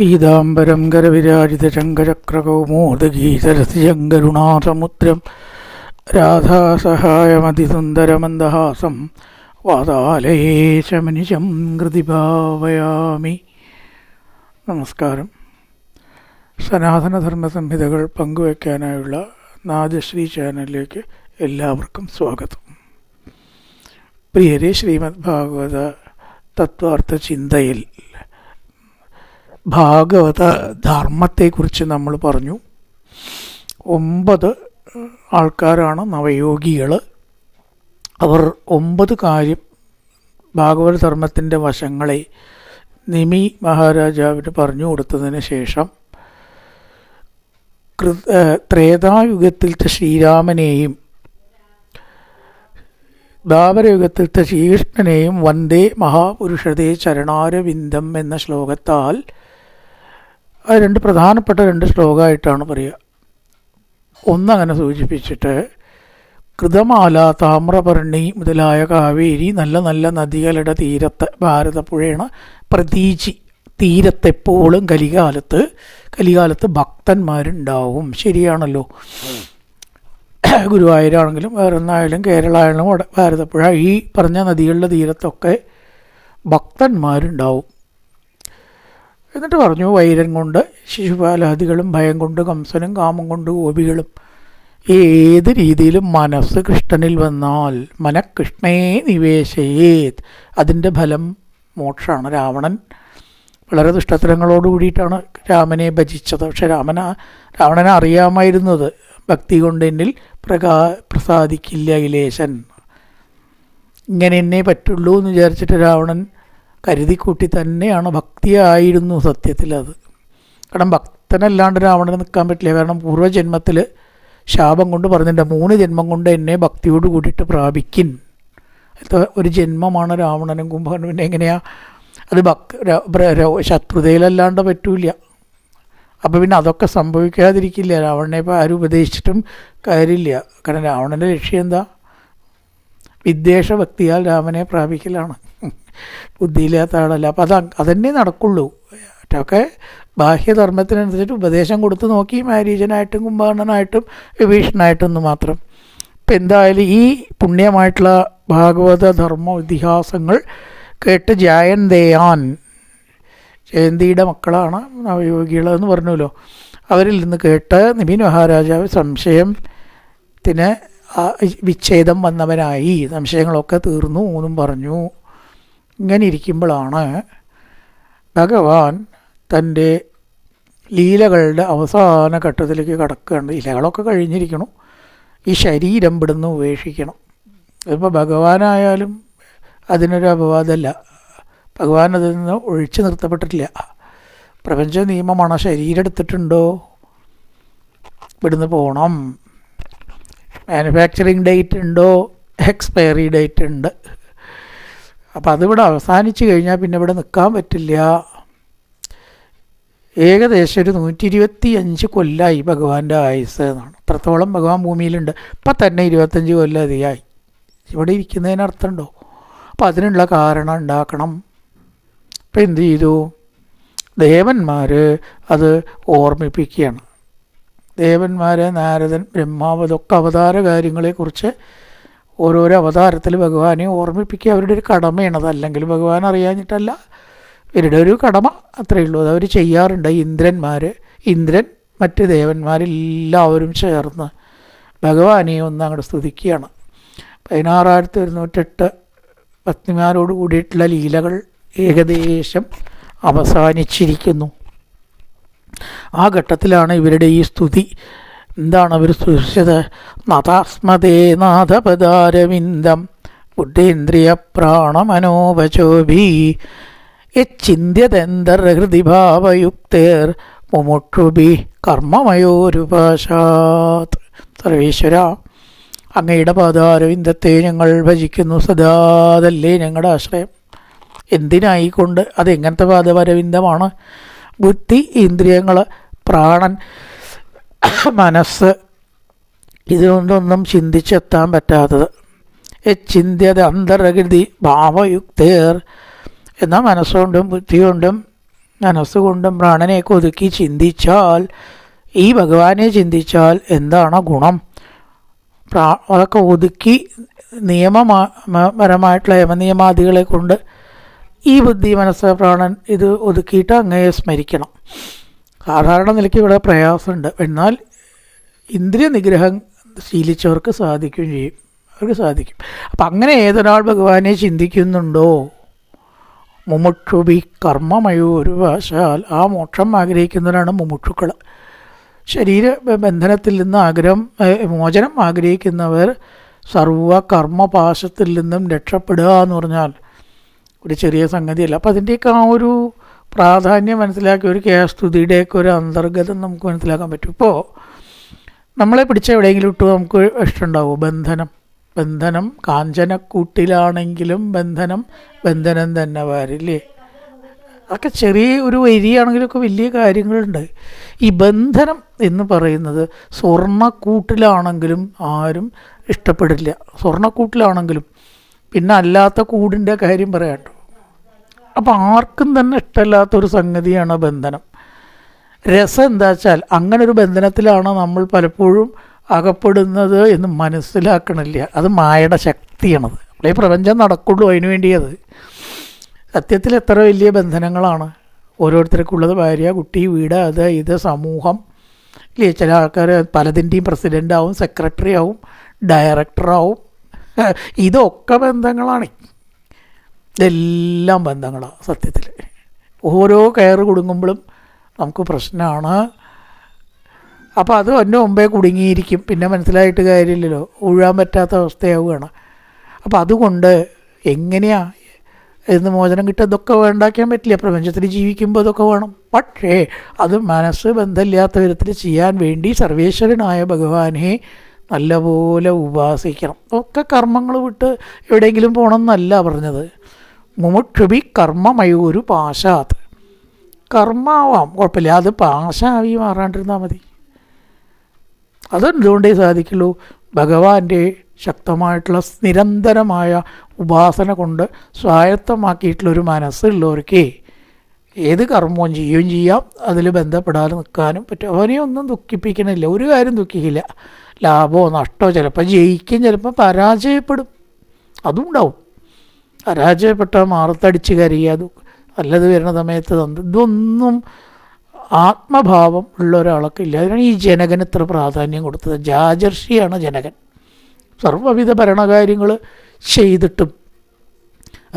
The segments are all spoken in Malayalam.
പീതാംബരം കരവിരാജിതശങ്കരക്രകൗമോദഗീതരസിജങ്കരുണാസമുദ്രം രാധാസഹായമതിസുന്ദരമന്ദഹാസം വാതാലയേശമനിശം ഹൃദിഭാവയാമി. നമസ്കാരം. സനാതനധർമ്മ സംഹിതകൾ പങ്കുവയ്ക്കാനായുള്ള നാദശ്രീ ചാനലിലേക്ക് എല്ലാവർക്കും സ്വാഗതം. പ്രിയരെ, ശ്രീമദ് ഭാഗവത തത്വാർത്ഥ ചിന്തയിൽ ഭാഗവത ധർമ്മത്തെക്കുറിച്ച് നമ്മൾ പറഞ്ഞു. 9 ആൾക്കാരാണ് നവയോഗികൾ. അവർ 9 കാര്യം ഭാഗവത ധർമ്മത്തിൻ്റെ വശങ്ങളെ നിമി മഹാരാജാവിന് പറഞ്ഞു കൊടുത്തതിന് ശേഷം ത്രേതായുഗത്തിലത്തെ ശ്രീരാമനെയും ദ്വാപരയുഗത്തിലത്തെ ശ്രീകൃഷ്ണനെയും വന്ദേ മഹാപുരുഷതേ ചരണാരവിന്ദം എന്ന ശ്ലോകത്താൽ അത് പ്രധാനപ്പെട്ട 2 ശ്ലോകമായിട്ടാണ് പറയുക. ഒന്നങ്ങനെ സൂചിപ്പിച്ചിട്ട് കൃതമാല, താമ്രപർണി മുതലായ കാവേരി നല്ല നല്ല നദികളുടെ തീരത്ത് ഭാരതപ്പുഴയാണ് പ്രതീചി. തീരത്തെപ്പോഴും കലികാലത്ത് ഭക്തന്മാരുണ്ടാവും. ശരിയാണല്ലോ. ഗുരുവായൂരാണെങ്കിലും വേറെ ഒന്നായാലും കേരള ആയാലും ഭാരതപ്പുഴ ഈ പറഞ്ഞ നദികളുടെ തീരത്തൊക്കെ ഭക്തന്മാരുണ്ടാവും. എന്നിട്ട് പറഞ്ഞു, വൈരം കൊണ്ട് ശിശുപാലാദികളും, ഭയം കൊണ്ട് കംസനും, കാമം കൊണ്ട് ഗോപികളും, ഏത് രീതിയിലും മനസ്സ് കൃഷ്ണനിൽ വന്നാൽ മനഃകൃഷ്ണേ നിവേശയേത്, അതിൻ്റെ ഫലം മോക്ഷമാണ്. രാവണൻ വളരെ ദുഷ്ടത്തരങ്ങളോട് കൂടിയിട്ടാണ് രാമനെ ഭജിച്ചത്. പക്ഷെ രാവണനെ അറിയാമായിരുന്നത് ഭക്തി കൊണ്ട് എന്നിൽ പ്രസാദിക്കില്ല ഇലേശൻ, ഇങ്ങനെ എന്നെ പറ്റുള്ളൂ എന്ന് വിചാരിച്ചിട്ട് രാവണൻ കരുതിക്കൂട്ടി തന്നെയാണ്. ഭക്തിയായിരുന്നു സത്യത്തിൽ അത്. കാരണം ഭക്തനല്ലാണ്ട് രാവണന് നിൽക്കാൻ പറ്റില്ല. കാരണം പൂർവ്വജന്മത്തിൽ ശാപം കൊണ്ട് പറഞ്ഞിട്ടുണ്ട്, 3 ജന്മം കൊണ്ട് എന്നെ ഭക്തിയോട് കൂടിയിട്ട് പ്രാപിക്കിൻ. ഒരു ജന്മമാണ് രാവണനും കുംഭകർണനും. പിന്നെ എങ്ങനെയാണ് അത് ശത്രുതയിലല്ലാണ്ട് പറ്റൂല. അപ്പോൾ പിന്നെ അതൊക്കെ സംഭവിക്കാതിരിക്കില്ല. രാവണനെ ഇപ്പോൾ ആരും ഉപദേശിച്ചിട്ടും കാര്യമില്ല. കാരണം രാവണൻ്റെ ലക്ഷ്യം എന്താ? വിദ്വേഷഭക്തിയാൽ രാമനെ പ്രാപിക്കലാണ്. ബുദ്ധിയില്ലാത്ത ആളല്ല. അപ്പോൾ അതന്നെ നടക്കുള്ളൂ. മറ്റൊക്കെ ബാഹ്യധർമ്മത്തിനനുസരിച്ച് ഉപദേശം കൊടുത്ത് നോക്കി, മാരീജനായിട്ടും കുംഭകർണനായിട്ടും വിഭീഷണനായിട്ടൊന്ന് മാത്രം. ഇപ്പം എന്തായാലും ഈ പുണ്യമായിട്ടുള്ള ഭാഗവത ധർമ്മ ഇതിഹാസങ്ങൾ കേട്ട് ജയന്തിയുടെ മക്കളാണ് നവയോഗികളെന്ന് പറഞ്ഞല്ലോ. അവരിൽ നിന്ന് കേട്ട് നിമി മഹാരാജാവ് സംശയത്തിന് വിച്ഛേദം വന്നവനായി. സംശയങ്ങളൊക്കെ തീർന്നു എന്നും പറഞ്ഞു. ഇങ്ങനെ ഇരിക്കുമ്പോഴാണ് ഭഗവാൻ തൻ്റെ ലീലകളുടെ അവസാന ഘട്ടത്തിലേക്ക് കടക്കുകയാണ്. ലീലകളൊക്കെ കഴിഞ്ഞിരിക്കണം. ഈ ശരീരം ഇവിടുന്ന് ഉപേക്ഷിക്കണം. ഇപ്പോൾ ഭഗവാനായാലും അതിനൊരു അപവാദമല്ല. ഭഗവാൻ അതിൽ നിന്ന് ഒഴിച്ചു നിർത്തപ്പെട്ടിട്ടില്ല. പ്രപഞ്ച നിയമമാണ്. ശരീരം എടുത്തിട്ടുണ്ടോ ഇവിടുന്ന് പോകണം. മാനുഫാക്ചറിങ് ഡേറ്റ് ഉണ്ടോ, എക്സ്പയറി ഡേറ്റ് ഉണ്ട്. അപ്പോൾ അതിവിടെ അവസാനിച്ച് കഴിഞ്ഞാൽ പിന്നെ ഇവിടെ നിൽക്കാൻ പറ്റില്ല. ഏകദേശം ഒരു 125 കൊല്ലമായി ഭഗവാന്റെ ആയുസ് എന്നാണ്. അത്രത്തോളം ഭഗവാൻ ഭൂമിയിലുണ്ട്. ഇപ്പം തന്നെ 25 കൊല്ലം അധികമായി. ഇവിടെ ഇരിക്കുന്നതിന് അർത്ഥമുണ്ടോ? അപ്പോൾ അതിനുള്ള കാരണം ഉണ്ടാക്കണം. അപ്പം എന്ത് ചെയ്തു? ദേവന്മാർ അത് ഓർമ്മിപ്പിക്കുകയാണ്. ദേവന്മാർ, നാരദൻ, ബ്രഹ്മാവ്, അതൊക്കെ അവതാര കാര്യങ്ങളെക്കുറിച്ച് ഓരോരോ അവതാരത്തിൽ ഭഗവാനെ ഓർമ്മിപ്പിക്കുക അവരുടെ ഒരു കടമയാണ്. അതല്ലെങ്കിൽ ഭഗവാൻ അറിയാഞ്ഞിട്ടല്ല, ഇവരുടെ ഒരു കടമ അത്രയേ ഉള്ളൂ. അതവർ ചെയ്യാറുണ്ട്. ഇന്ദ്രൻ മറ്റ് ദേവന്മാരെല്ലാവരും ചേർന്ന് ഭഗവാനെ ഒന്ന് അങ്ങോട്ട് സ്തുതിക്കുകയാണ്. 16,108 പത്നിമാരോട് കൂടിയിട്ടുള്ള ലീലകൾ ഏകദേശം അവസാനിച്ചിരിക്കുന്നു. ആ ഘട്ടത്തിലാണ് ഇവരുടെ ഈ സ്തുതി. എന്താണ് അവർ സ്തുതിച്ചത്? നതാസ്മദേ നാഥപദാരവിന്ദം ബുദ്ധേന്ദ്രിയ പ്രാണമനോവചോഭി യച്ചിന്യതന്തർഹൃദിഭാവയുക്തേർ മുമുക്ഷുഭി കർമ്മമയോരുപാശാത്. സർവേശ്വര, അങ്ങയുടെ പാദാരവിന്ദത്തെ ഞങ്ങൾ ഭജിക്കുന്നു സദാ. അതല്ലേ ഞങ്ങളുടെ ആശ്രയം. എന്തിനായിക്കൊണ്ട്? അതെങ്ങനത്തെ പാദാരവിന്ദമാണ്? ബുദ്ധി, ഇന്ദ്രിയങ്ങൾ, പ്രാണൻ, മനസ്സ്, ഇതുകൊണ്ടൊന്നും ചിന്തിച്ചെത്താൻ പറ്റാത്തത്. ചിന്ത്യത അന്തർഹൃതി ഭാവയുക്തേർ എന്നാൽ മനസ്സുകൊണ്ടും ബുദ്ധികൊണ്ടും മനസ്സുകൊണ്ടും പ്രാണനെയൊക്കെ ഒതുക്കി ചിന്തിച്ചാൽ, ഈ ഭഗവാനെ ചിന്തിച്ചാൽ എന്താണ് ഗുണം? അതൊക്കെ ഒതുക്കി നിയമപരമായിട്ടുള്ള യമനിയമാദികളെ കൊണ്ട് ഈ ബുദ്ധി, മനസ്സ്, പ്രാണൻ ഇത് ഒതുക്കിയിട്ട് അങ്ങയെ സ്മരിക്കണം. സാധാരണ നിലയ്ക്ക് ഇവിടെ പ്രയാസമുണ്ട്. എന്നാൽ ഇന്ദ്രിയ നിഗ്രഹം ശീലിച്ചവർക്ക് സാധിക്കുകയും ചെയ്യും, അവർക്ക് സാധിക്കും. അപ്പം അങ്ങനെ ഏതൊരാൾ ഭഗവാനെ ചിന്തിക്കുന്നുണ്ടോ, മുമുക്ഷുഭി കർമ്മമയോരുവശാൽ, ആ മോക്ഷം ആഗ്രഹിക്കുന്നവരാണ് മുമുക്ഷുക്കൾ. ശരീര ബന്ധനത്തിൽ നിന്ന് മോചനം ആഗ്രഹിക്കുന്നവർ സർവ കർമ്മപാശത്തിൽ നിന്നും രക്ഷപ്പെടുക എന്ന് പറഞ്ഞാൽ ഒരു ചെറിയ സംഗതിയല്ല. അപ്പം അതിൻ്റെയൊക്കെ ആ ഒരു പ്രാധാന്യം മനസ്സിലാക്കി ഒരു കേസ്തുതിയുടെയൊക്കെ ഒരു അന്തർഗതം നമുക്ക് മനസ്സിലാക്കാൻ പറ്റും. ഇപ്പോൾ നമ്മളെ പിടിച്ച എവിടെയെങ്കിലും ഇട്ടു നമുക്ക് ഇഷ്ടമുണ്ടാവും. ബന്ധനം കാഞ്ചനക്കൂട്ടിലാണെങ്കിലും ബന്ധനം തന്നെ വരില്ലേ. അതൊക്കെ ചെറിയ ഒരു വരിയാണെങ്കിലൊക്കെ വലിയ കാര്യങ്ങളുണ്ട്. ഈ ബന്ധനം എന്ന് പറയുന്നത് സ്വർണ്ണക്കൂട്ടിലാണെങ്കിലും ആരും ഇഷ്ടപ്പെടില്ല. സ്വർണ്ണക്കൂട്ടിലാണെങ്കിലും പിന്നെ അല്ലാത്ത കൂടിൻ്റെ കാര്യം പറയാട്ടോ. അപ്പം ആർക്കും തന്നെ ഇഷ്ടമല്ലാത്തൊരു സംഗതിയാണ് ബന്ധനം. രസം എന്താ വെച്ചാൽ അങ്ങനെ ഒരു ബന്ധനത്തിലാണ് നമ്മൾ പലപ്പോഴും അകപ്പെടുന്നത് എന്ന് മനസ്സിലാക്കണില്ല. അത് മായയുടെ ശക്തിയാണത്. ഈ പ്രപഞ്ചം നടക്കുള്ളൂ അതിനു വേണ്ടിയത്. സത്യത്തിൽ എത്ര വലിയ ബന്ധനങ്ങളാണ് ഓരോരുത്തർക്കുള്ളത്. ഭാര്യ, കുട്ടി, വീട്, അത് ഇത്, സമൂഹം ഇല്ലേ. ചില ആൾക്കാർ പലതിൻ്റെയും പ്രസിഡൻ്റ് ആവും, സെക്രട്ടറി ആവും, ഡയറക്ടറാവും. ഇതൊക്കെ ബന്ധങ്ങളാണ്. ഇതെല്ലാം ബന്ധങ്ങളാണ് സത്യത്തിൽ. ഓരോ കയറ് കുടുങ്ങുമ്പോഴും നമുക്ക് പ്രശ്നമാണ്. അപ്പോൾ അത് എൻ്റെ മുമ്പേ കുടുങ്ങിയിരിക്കും. പിന്നെ മനസ്സിലായിട്ട് കാര്യമില്ലല്ലോ, ഊഴാൻ പറ്റാത്ത അവസ്ഥയാവുകയാണ്. അപ്പോൾ അതുകൊണ്ട് എങ്ങനെയാണ് എന്ന് മോചനം കിട്ടുക? ഇതൊക്കെ ഉണ്ടാക്കാൻ പറ്റില്ല. പ്രപഞ്ചത്തിൽ ജീവിക്കുമ്പോൾ ഇതൊക്കെ വേണം. പക്ഷേ അത് മനസ്സ് ബന്ധമില്ലാത്ത വിധത്തിൽ ചെയ്യാൻ വേണ്ടി സർവേശ്വരനായ ഭഗവാനെ നല്ലപോലെ ഉപാസിക്കണം. ഒക്കെ കർമ്മങ്ങൾ വിട്ട് എവിടെയെങ്കിലും പോകണമെന്നല്ല പറഞ്ഞത്. മുമുക്ഷുഭി കർമ്മമയൂരു പാശാത്. കർമ്മാവാം, കുഴപ്പമില്ല, അത് പാശാവി മാറാണ്ടിരുന്നാൽ മതി. അതെന്തുകൊണ്ടേ സാധിക്കുള്ളൂ? ഭഗവാന്റെ ശക്തമായിട്ടുള്ള നിരന്തരമായ ഉപാസന കൊണ്ട് സ്വായത്തമാക്കിയിട്ടുള്ളൊരു മനസ്സുള്ളവർക്ക് ഏത് കർമ്മവും ചെയ്യുകയും ചെയ്യാം, അതിൽ ബന്ധപ്പെടാതെ നിൽക്കാനും പറ്റും. അവനെ ഒന്നും ദുഃഖിപ്പിക്കണില്ല, ഒരു കാര്യം ദുഃഖിക്കില്ല. ലാഭമോ നഷ്ടമോ, ചിലപ്പോൾ ജയിക്കും, ചിലപ്പോൾ പരാജയപ്പെടും, അതും ഉണ്ടാവും. പരാജയപ്പെട്ടാൽ മാറത്തടിച്ച് കരയുക, നല്ലത് വരുന്ന സമയത്ത് ഇതൊന്നും ആത്മഭാവം ഉള്ള ഒരാളൊക്കെ ഇല്ല. അതിനാണ് ഈ ജനകന് ഇത്ര പ്രാധാന്യം കൊടുത്തത്. രാജർഷിയാണ് ജനകൻ. സർവ്വവിധ ഭരണകാര്യങ്ങൾ ചെയ്തിട്ടും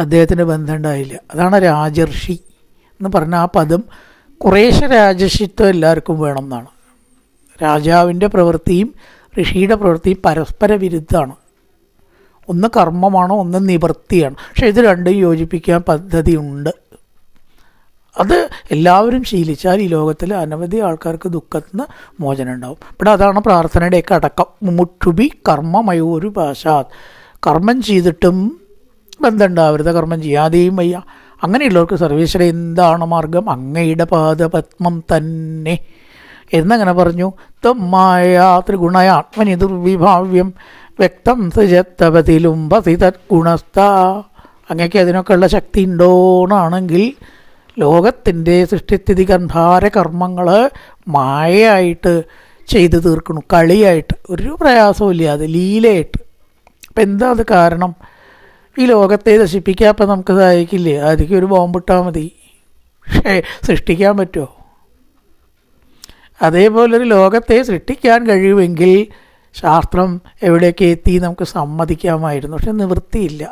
അദ്ദേഹത്തിന് ബന്ധം ഉണ്ടായില്ല. അതാണ് രാജർഷി എന്ന് പറഞ്ഞ ആ പദം. കുറേശ്ശെ രാജർഷിത്വം എല്ലാവർക്കും വേണം എന്നാണ്. രാജാവിൻ്റെ പ്രവൃത്തിയും ഋഷിയുടെ പ്രവൃത്തിയും പരസ്പര വിരുദ്ധമാണ്. ഒന്ന് കർമ്മമാണ്, ഒന്ന് നിവൃത്തിയാണ്. പക്ഷേ ഇത് രണ്ടും യോജിപ്പിക്കാൻ പദ്ധതിയുണ്ട്. അത് എല്ലാവരും ശീലിച്ചാൽ ഈ ലോകത്തിൽ അനവധി ആൾക്കാർക്ക് ദുഃഖത്തിൽ നിന്ന് മോചനം ഉണ്ടാവും. ഇവിടെ അതാണ് പ്രാർത്ഥനയുടെയൊക്കെ അടക്കം. മുമുക്ഷുഭി കർമ്മമയൂരു പാശാത്. കർമ്മം ചെയ്തിട്ടും ബന്ധം ഉണ്ടാവരുത്, കർമ്മം ചെയ്യാതെയും വയ്യ. അങ്ങനെയുള്ളവർക്ക് സർവേശ്വര എന്താണ് മാർഗം? അങ്ങയുടെ പാദപത്മം തന്നെ എന്നങ്ങനെ പറഞ്ഞു. ത്വമായ ത്രിഗുണയ ആത്മനി ദുർവിഭാവ്യം വ്യക്തം സൃജത്തപതിലുംബസി തദ്ഗുണസ്ഥ. അങ്ങക്ക് അതിനൊക്കെയുള്ള ശക്തി ഉണ്ടോന്നാണെങ്കിൽ ലോകത്തിൻ്റെ സൃഷ്ടിസ്ഥിതി ഗന്ധാര കർമ്മങ്ങൾ മായയായിട്ട് ചെയ്തു തീർക്കണു, കളിയായിട്ട്, ഒരു പ്രയാസവും അത് ലീലയായിട്ട്. അപ്പം എന്താ അത് കാരണം? ഈ ലോകത്തെ നശിപ്പിക്കാൻ അപ്പം നമുക്ക് സാധിക്കില്ലേ? അതിലേക്ക് ഒരു ബോംബിട്ടാൽ മതി. പക്ഷേ സൃഷ്ടിക്കാൻ പറ്റുമോ? അതേപോലൊരു ലോകത്തെ സൃഷ്ടിക്കാൻ കഴിയുമെങ്കിൽ ശാസ്ത്രം എവിടെയൊക്കെ എത്തി നമുക്ക് സമ്മതിക്കാമായിരുന്നു. പക്ഷെ നിവൃത്തിയില്ല.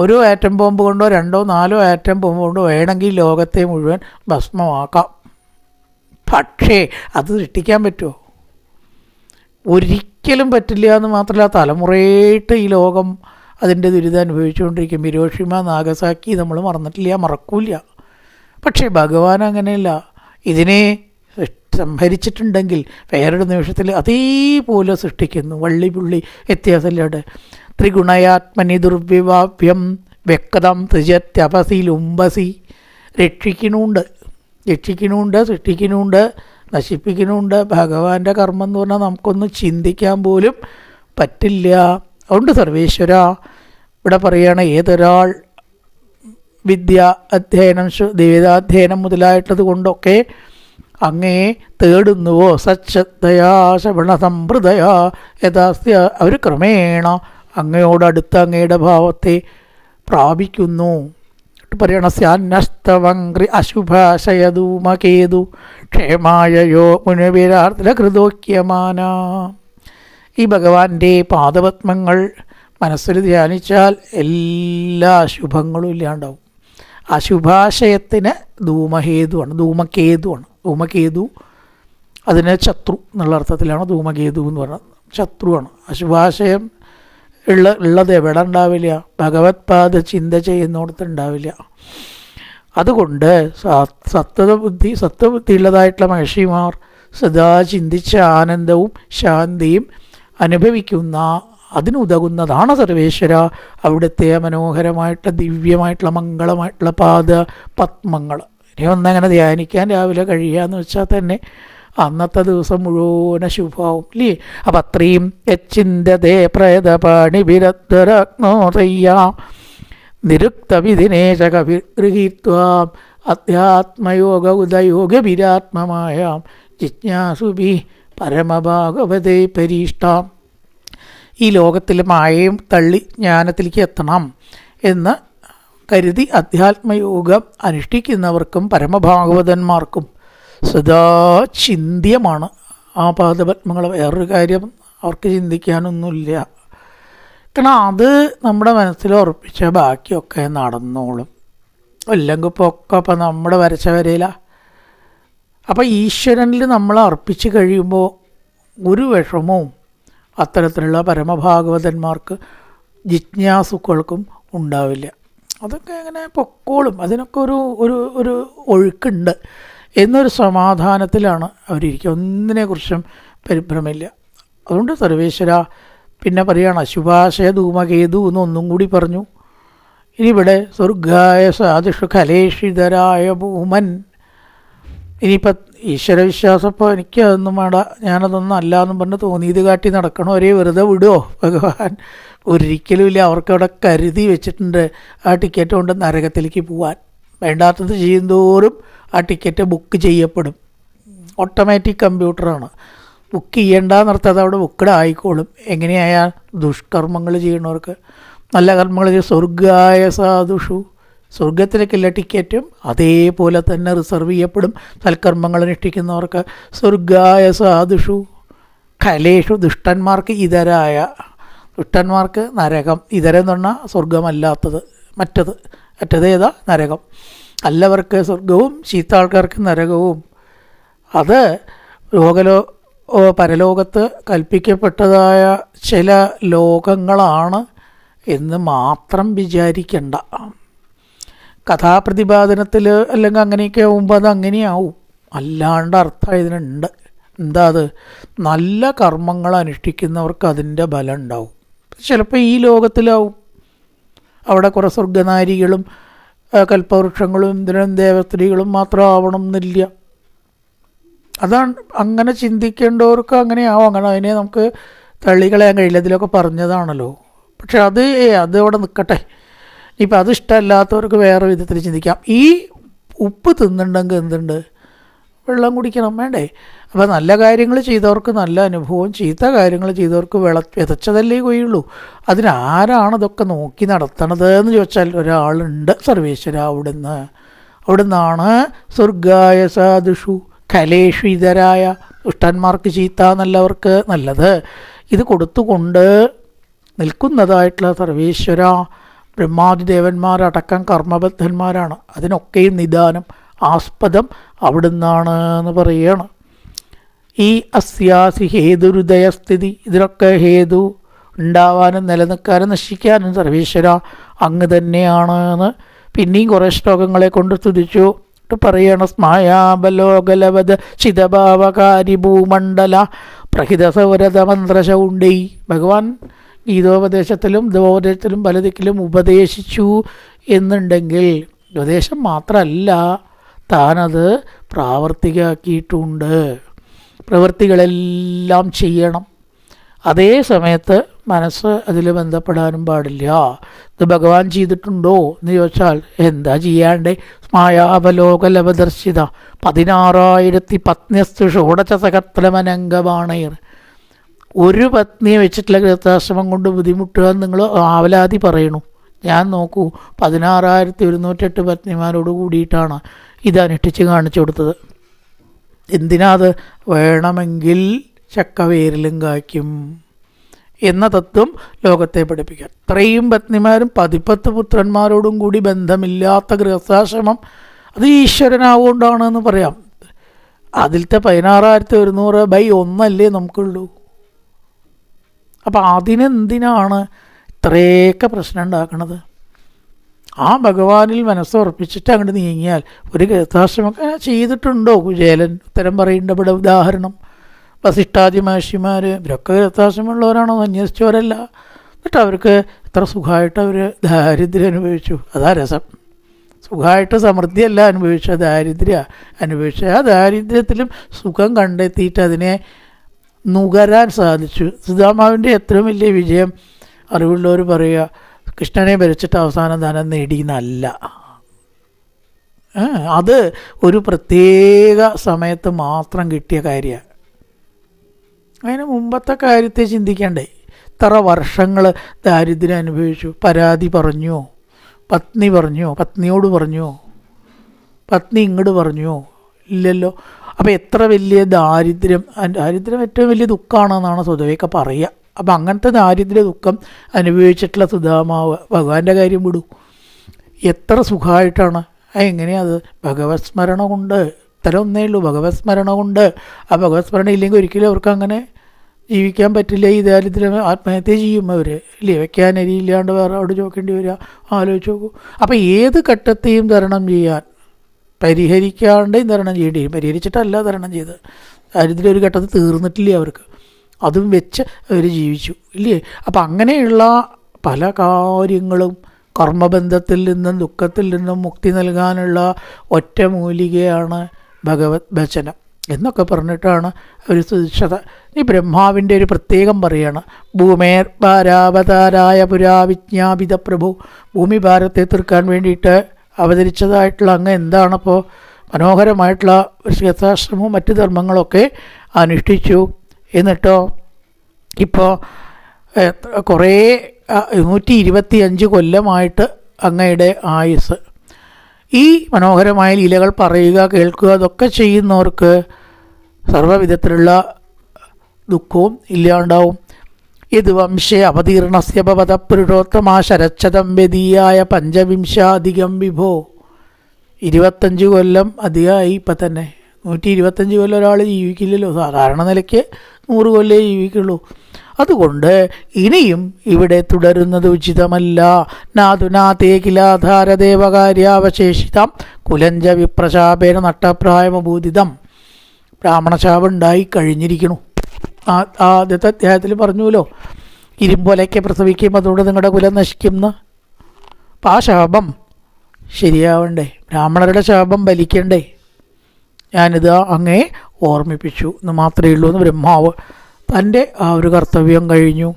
ഒരു ആറ്റം ബോംബ് കൊണ്ടോ 2 or 4 ആറ്റം ബോംബ് കൊണ്ടോ വേണമെങ്കിൽ ലോകത്തെ മുഴുവൻ ഭസ്മമാക്കാം. പക്ഷേ അത് സൃഷ്ടിക്കാൻ പറ്റുമോ? ഒരിക്കലും പറ്റില്ല. എന്ന് മാത്രമല്ല, തലമുറയായിട്ട് ഈ ലോകം അതിൻ്റെ ദുരിതം അനുഭവിച്ചുകൊണ്ടിരിക്കും. ഹിരോഷിമ, നാഗസാക്കി നമ്മൾ മറന്നിട്ടില്ല, മറക്കൂല. പക്ഷേ ഭഗവാൻ അങ്ങനെയല്ല. ഇതിനെ സംഹരിച്ചിട്ടുണ്ടെങ്കിൽ വേറൊരു നിമിഷത്തിൽ അതേപോലെ സൃഷ്ടിക്കുന്നു. വള്ളിപുള്ളി വ്യത്യാസമില്ലാതെ. ത്രിഗുണയാത്മനി ദുർവിഭാവ്യം വ്യക്തം ത്രിജത്യപസിലുംബസി. രക്ഷിക്കണുണ്ട്, സൃഷ്ടിക്കണുണ്ട്, നശിപ്പിക്കണുണ്ട്. ഭഗവാന്റെ കർമ്മം എന്ന് പറഞ്ഞാൽ നമുക്കൊന്ന് ചിന്തിക്കാൻ പോലും പറ്റില്ല. അതുകൊണ്ട് സർവേശ്വര ഇവിടെ പറയുകയാണ്, ഏതൊരാൾ വിദ്യ അധ്യയനം വേദാധ്യയനം മുതലായിട്ടുള്ളത് കൊണ്ടൊക്കെ അങ്ങയെ തേടുന്നുവോ സശ്രദ്ധയാ ശ്രവണസംഭൃതയാ യഥാസ്യ അവർ ക്രമേണ അങ്ങയോടടുത്ത് അങ്ങയുടെ ഭാവത്തെ പ്രാപിക്കുന്നു. പറയണ സ്യാന്നസ്തവങ്ക്രി അശുഭാശയധൂമകേതു ക്ഷേമായയോ മുനിവിരാർദ്രകൃതോക്യമാന. ഈ ഭഗവാന്റെ പാദപത്മങ്ങൾ മനസ്സിൽ ധ്യാനിച്ചാൽ എല്ലാ അശുഭങ്ങളും ഇല്ലാണ്ടാവും. അശുഭാശയത്തിന് ധൂമകേതുവാണ്. ധൂമകേതു അതിന് ശത്രു എന്നുള്ള അർത്ഥത്തിലാണ് ധൂമകേതു എന്ന് പറയുന്നത്. ശത്രുവാണ്. അശുഭാശയം ഉള്ളത് എവിടെ ഉണ്ടാവില്ല? ഭഗവത് പാദ ചിന്ത ചെയ്യുന്നിടത്ത് ഉണ്ടാവില്ല. അതുകൊണ്ട് സത്വബുദ്ധി ഉള്ളതായിട്ടുള്ള മഹർഷിമാർ സദാ ചിന്തിച്ച ആനന്ദവും ശാന്തിയും അനുഭവിക്കുന്ന അതിനുതകുന്നതാണ് സർവേശ്വര അവിടുത്തെ മനോഹരമായിട്ടുള്ള ദിവ്യമായിട്ടുള്ള മംഗളമായിട്ടുള്ള പാദ പത്മങ്ങൾ. ഇനി ഒന്നങ്ങനെ ധ്യാനിക്കാൻ രാവിലെ കഴിയാന്ന് വെച്ചാൽ തന്നെ അന്നത്തെ ദിവസം മുഴുവൻ ശുഭാവും അല്ലേ? അപ്പം അത്രയും യച്ചിന്തതേ പ്രേതപാണിഭിരദ്വരഗ്നോതയ്യാം നിരുക്തവിധിനേശകവിഗൃഹീത്വാം അധ്യാത്മയോഗ ഉദയോഗവിരാത്മമായാം ജിജ്ഞാസുഭി പരമഭാഗവതേ പരീഷ്ടാം. ഈ ലോകത്തിൽ മായയും തള്ളി ജ്ഞാനത്തിലേക്ക് എത്തണം എന്ന് കരുതി അധ്യാത്മയോഗം അനുഷ്ഠിക്കുന്നവർക്കും പരമഭാഗവതന്മാർക്കും സദാ ചിന്ത്യമാണ് ആ പാദപത്മങ്ങൾ. വേറൊരു കാര്യം അവർക്ക് ചിന്തിക്കാനൊന്നുമില്ല. കാരണം അത് നമ്മുടെ മനസ്സിൽ ഉറപ്പിച്ച ബാക്കിയൊക്കെ നടന്നോളും. അല്ലെങ്കിൽ ഇപ്പോൾ ഒക്കെ അപ്പം നമ്മുടെ വരച്ച വരയിലാണ്. അപ്പം ഈശ്വരനിൽ നമ്മൾ അർപ്പിച്ച് കഴിയുമ്പോൾ ഒരു വിഷമവും അത്തരത്തിലുള്ള പരമഭാഗവതന്മാർക്ക് ജിജ്ഞാസുക്കൾക്കും ഉണ്ടാവില്ല. അതൊക്കെ ഇങ്ങനെ പൊക്കോളും. അതിനൊക്കെ ഒരു ഒഴുക്കുണ്ട് എന്നൊരു സമാധാനത്തിലാണ് അവരിയ്ക്കുക. ഒന്നിനെക്കുറിച്ചും പരിഭ്രമില്ല. അതുകൊണ്ട് സർവേശ്വര പിന്നെ പറയുകയാണ് അശുഭാശയ ധൂമകേതു എന്നൊന്നും കൂടി പറഞ്ഞു. ഇനി ഇവിടെ സ്വർഗായ സാധുഷു കലേഷിതരായ ഭൂമൻ. ഇനിയിപ്പോൾ ഈശ്വരവിശ്വാസം ഇപ്പോൾ എനിക്ക് അതൊന്നും വേണ്ട, ഞാനതൊന്നും അല്ല എന്നും പറഞ്ഞ് തോന്നിയത് കാട്ടി നടക്കണോ? ഒരേ വെറുതെ വിടുമോ ഭഗവാൻ? ഒരിക്കലും ഇല്ല. അവർക്കവിടെ കരുതി വെച്ചിട്ടുണ്ട് ആ ടിക്കറ്റ് കൊണ്ട് നരകത്തിലേക്ക് പോവാൻ. വേണ്ടാത്തത് ചെയ്യുന്തോറും ആ ടിക്കറ്റ് ബുക്ക് ചെയ്യപ്പെടും. ഓട്ടോമാറ്റിക് കമ്പ്യൂട്ടറാണ്. ബുക്ക് ചെയ്യേണ്ടെന്നർത്ഥം അത് അവിടെ ബുക്കഡ് ആയിക്കോളും. എങ്ങനെയായാൽ ദുഷ്കർമ്മങ്ങൾ ചെയ്യുന്നവർക്ക് നല്ല കർമ്മങ്ങൾ സ്വർഗായ സാധുഷു സ്വർഗത്തിലേക്കുള്ള ടിക്കറ്റും അതേപോലെ തന്നെ റിസർവ് ചെയ്യപ്പെടും. സൽക്കർമ്മങ്ങൾ അനുഷ്ഠിക്കുന്നവർക്ക് സ്വർഗായ സാധുഷു കലേഷു ദുഷ്ടന്മാർക്ക് ഇതരായ ദുഷ്ടന്മാർക്ക് നരകം. ഇതരെന്ന് പറഞ്ഞാൽ സ്വർഗമല്ലാത്തത് മറ്റേതാ നരകം. നല്ലവർക്ക് സ്വർഗവും ചീത്ത ആൾക്കാർക്ക് നരകവും. അത് പരലോകത്ത് കൽപ്പിക്കപ്പെട്ടതായ ചില ലോകങ്ങളാണ് എന്ന് മാത്രം വിചാരിക്കണ്ട. കഥാപ്രതിപാദനത്തിൽ അല്ലെങ്കിൽ അങ്ങനെയൊക്കെ ആവുമ്പോൾ അത് അങ്ങനെയാവും. അല്ലാണ്ട് അർത്ഥം ഇതിനുണ്ട്. എന്താ അത്? നല്ല കർമ്മങ്ങൾ അനുഷ്ഠിക്കുന്നവർക്ക് അതിൻ്റെ ബലം ഉണ്ടാവും. ചിലപ്പോൾ ഈ ലോകത്തിലാവും. അവിടെ കുറേ സ്വർഗനാരികളും കൽപ്പവൃക്ഷങ്ങളും ഇന്ദ്രനും ദേവസ്ത്രീകളും മാത്രം ആവണം എന്നില്ല. അതാണ് അങ്ങനെ ചിന്തിക്കേണ്ടവർക്ക് അങ്ങനെയാവും. അങ്ങനെ അതിനെ നമുക്ക് തള്ളിക്കളയാൻ കഴിയില്ല. ഇതിലൊക്കെ പറഞ്ഞതാണല്ലോ. പക്ഷെ അത് അവിടെ നിൽക്കട്ടെ. ഇപ്പം അത് ഇഷ്ടമല്ലാത്തവർക്ക് വേറെ വിധത്തിൽ ചിന്തിക്കാം. ഈ ഉപ്പ് തിന്നുണ്ടെങ്കിൽ എന്തുണ്ട്? വെള്ളം കുടിക്കണം, വേണ്ടേ? അപ്പോൾ നല്ല കാര്യങ്ങൾ ചെയ്തവർക്ക് നല്ല അനുഭവം, ചീത്ത കാര്യങ്ങൾ ചെയ്തവർക്ക് വിതച്ചതല്ലേ കൊയ്യുള്ളൂ. അതിനാരാണ് ഇതൊക്കെ നോക്കി നടത്തണത് എന്ന് ചോദിച്ചാൽ ഒരാളുണ്ട്, സർവേശ്വര. അവിടുന്നാണ് സ്വർഗായ സാധുഷു കലേഷു ഇതരായ ദുഷ്ടന്മാർക്ക് ചീത്ത, നല്ലവർക്ക് നല്ലത്, ഇത് കൊടുത്തുകൊണ്ട് നിൽക്കുന്നതായിട്ടുള്ള സർവേശ്വര. ബ്രഹ്മാദിദേവന്മാരടക്കം കർമ്മബദ്ധന്മാരാണ്. അതിനൊക്കെയും നിദാനം ആസ്പദം അവിടുന്നാണ് എന്ന് പറയുകയാണ്. ഈ അസ്യാസി ഹേതുരുദയസ്ഥിതി, ഇതിനൊക്കെ ഹേതു ഉണ്ടാവാനും നിലനിൽക്കാനും നശിക്കാനും സർവേശ്വര അങ്ങ് തന്നെയാണ് എന്ന് പിന്നെയും കുറേ ശ്ലോകങ്ങളെ കൊണ്ട് സ്തുതിച്ചു പറയണം. സ്മായാബലോകലവത് ചിതഭാവകാരി ഭൂമണ്ഡല പ്രഹിതസൗരത മന്ത്രശൗണ്ടൈ. ഭഗവാൻ ഗീതോപദേശത്തിലും ദ്വോപദേശത്തിലും പല ദിക്കിലും ഉപദേശിച്ചു എന്നുണ്ടെങ്കിൽ ഉപദേശം മാത്രമല്ല, താനത് പ്രാവർത്തികമാക്കിയിട്ടുണ്ട്. പ്രവൃത്തികളെല്ലാം ചെയ്യണം. അതേ സമയത്ത് മനസ്സ് അതിൽ ബന്ധപ്പെടാനും പാടില്ല. ഇത് ഭഗവാൻ ചെയ്തിട്ടുണ്ടോ എന്ന് ചോദിച്ചാൽ എന്താ ചെയ്യാണ്ടേ? മായാവലോകലവദർശിത 16,000 പത്നിസ്തു ഷോഡശ സഹസ്രമനംഗബാണൈർ. ഒരു പത്നിയെ വെച്ചിട്ടുള്ള ഗൃഹസ്ഥാശ്രമം കൊണ്ട് ബുദ്ധിമുട്ടുക എന്ന് നിങ്ങൾ ആവലാതി പറയണു. ഞാൻ നോക്കൂ, 16,108 പത്നിമാരോട് കൂടിയിട്ടാണ് ഇത് അനുഷ്ഠിച്ച് കാണിച്ചു കൊടുത്തത്. എന്തിനാ അത്? വേണമെങ്കിൽ ചക്കവേരിലും കായ്ക്കും എന്ന തത്വം ലോകത്തെ പഠിപ്പിക്കാൻ. ഇത്രയും പത്നിമാരും 10 പുത്രന്മാരോടും കൂടി ബന്ധമില്ലാത്ത ഗൃഹസ്ഥാശ്രമം അത് ഈശ്വരനാവുകൊണ്ടാണെന്ന് പറയാം. അതിലത്തെ 16,100/1 നമുക്കുള്ളൂ. അപ്പം അതിനെന്തിനാണ് ഇത്രയൊക്കെ പ്രശ്നം ഉണ്ടാക്കണത്? ആ ഭഗവാനിൽ മനസ്സുറപ്പിച്ചിട്ട് അങ്ങോട്ട് നീങ്ങിയാൽ ഒരു ഗൃഹസ്ഥാശ്രമമൊക്കെ ചെയ്തിട്ടുണ്ടോ കുചേലൻ? ഉത്തരം പറയേണ്ട ഇവിടെ ഉദാഹരണം വസിഷ്ഠാദി മഹർഷിമാർ ഇവരൊക്കെ ഗൃഹസ്ഥാശ്രമമുള്ളവരാണോ? അന്വേഷിച്ചവരല്ല. എന്നിട്ട് അവർക്ക് എത്ര സുഖമായിട്ട് അവർ ദാരിദ്ര്യം അനുഭവിച്ചു. അതാ രസം. സുഖമായിട്ട് സമൃദ്ധിയല്ല അനുഭവിച്ച, ദാരിദ്ര്യം അനുഭവിച്ച. ആ ദാരിദ്ര്യത്തിലും സുഖം കണ്ടെത്തിയിട്ട് അതിനെ നുകരാൻ സാധിച്ചു. സുധാമാവിൻ്റെ ഏറ്റവും വലിയ വിജയം അറിവുള്ളവർ പറയുക കൃഷ്ണനെ ഭരിച്ചിട്ട് അവസാനം ധനം നേടിയെന്നല്ല. അത് ഒരു പ്രത്യേക സമയത്ത് മാത്രം കിട്ടിയ കാര്യമാണ്. അതിന് മുമ്പത്തെ കാര്യത്തെ ചിന്തിക്കണ്ടേ? ഇത്ര വർഷങ്ങൾ ദാരിദ്ര്യം അനുഭവിച്ചു. പരാതി പറഞ്ഞോ? പത്നി പറഞ്ഞോ? പത്നിയോട് പറഞ്ഞോ? പത്നി ഇങ്ങോട്ട് പറഞ്ഞോ? ഇല്ലല്ലോ. അപ്പോൾ എത്ര വലിയ ദാരിദ്ര്യം ഏറ്റവും വലിയ ദുഃഖമാണെന്നാണ് സ്വതവേക്കെ പറയുക. അപ്പം അങ്ങനത്തെ ദാരിദ്ര്യ ദുഃഖം അനുഭവിച്ചിട്ടുള്ള സുധാമാവ് ഭഗവാന്റെ കാര്യം വിടൂ. എത്ര സുഖമായിട്ടാണ്. എങ്ങനെയത്? ഭഗവത് സ്മരണ കൊണ്ട്. ഇത്തരം ഒന്നേ ഉള്ളൂ, ഭഗവത് സ്മരണ കൊണ്ട്. ആ ഭഗവത് സ്മരണ ഇല്ലെങ്കിൽ ഒരിക്കലും അവർക്ക് അങ്ങനെ ജീവിക്കാൻ പറ്റില്ല. ഈ ദാരിദ്ര്യം ആത്മഹത്യ ചെയ്യും അവർ, ഇല്ലേ? വയ്ക്കാൻ അരിയില്ലാണ്ട് വേറെ അവിടെ ചോദിക്കേണ്ടി വരിക. ആലോചിച്ച് നോക്കൂ. അപ്പം ഏത് ഘട്ടത്തെയും തരണം ചെയ്യാൻ, പരിഹരിക്കാണ്ടേയും തരണം ചെയ്യേണ്ടി വരും. പരിഹരിച്ചിട്ടല്ല തരണം ചെയ്ത്. ദാരിദ്ര്യം ഒരു ഘട്ടത്തിൽ തീർന്നിട്ടില്ലേ അവർക്ക്, അതും വെച്ച് അവർ ജീവിച്ചു, ഇല്ലേ? അപ്പം അങ്ങനെയുള്ള പല കാര്യങ്ങളും കർമ്മബന്ധത്തിൽ നിന്നും ദുഃഖത്തിൽ നിന്നും മുക്തി നൽകാനുള്ള ഒറ്റമൂലികയാണ് ഭഗവത് ഭജനം എന്നൊക്കെ പറഞ്ഞിട്ടാണ് അവർ സ്തുതിച്ചത്. ഈ ബ്രഹ്മാവിൻ്റെ ഒരു പ്രത്യേകം പറയാണ്, ഭൂമേർ ഭാരാവതാരായ പുരാവിജ്ഞാപിത പ്രഭു. ഭൂമി ഭാരത്തെ തീർക്കാൻ വേണ്ടിയിട്ട് അവതരിച്ചതായിട്ടുള്ള അങ്ങ് എന്താണപ്പോൾ മനോഹരമായിട്ടുള്ള ഗൃഹസ്ഥാശ്രമവും മറ്റു ധർമ്മങ്ങളൊക്കെ അനുഷ്ഠിച്ചു. എന്നിട്ടോ ഇപ്പോൾ കുറേ 125 കൊല്ലമായിട്ട് അങ്ങയുടെ ആയുസ് ഈ മനോഹരമായ ലീലകൾ പറയുക, കേൾക്കുക, അതൊക്കെ ചെയ്യുന്നവർക്ക് സർവ്വവിധത്തിലുള്ള ദുഃഖവും ഇല്ലാണ്ടാവും. ഇത് വംശേ അവതീർണസ്യ ഭവത പുരുഷോത്തമാ ശരച്ഛതം വ്യതീയായ 25 വിഭോ. 25 കൊല്ലം അധികമായി. ഇപ്പം തന്നെ 125 കൊല്ലം ഒരാൾ ജീവിക്കില്ലല്ലോ. സാധാരണ നിലയ്ക്ക് 100 കൊല്ലമേ ജീവിക്കുള്ളൂ. അതുകൊണ്ട് ഇനിയും ഇവിടെ തുടരുന്നത് ഉചിതമല്ല. നാതുനാതേ കിലാധാരദേവകാര്യാവശേഷിതം കുലഞ്ച വിപ്രശാപേന നട്ടപ്രായമഭൂതിതം. ബ്രാഹ്മണശാപുണ്ടായി കഴിഞ്ഞിരിക്കണു. ആദ്യത്തെ അധ്യായത്തിൽ പറഞ്ഞുല്ലോ, ഇരുമ്പൊലയ്ക്ക് പ്രസവിക്കും, അതുകൊണ്ട് നിങ്ങളുടെ കുലം നശിക്കുന്ന. അപ്പം ആ ശാപം ശരിയാവണ്ടേ? ബ്രാഹ്മണരുടെ ശാപം ബലിക്കണ്ടേ? ഞാനിത് അങ്ങേ ഓർമ്മിപ്പിച്ചു എന്ന് മാത്രമേ ഉള്ളൂ എന്ന് ബ്രഹ്മാവ് തൻ്റെ ആ ഒരു കർത്തവ്യം കഴിഞ്ഞു.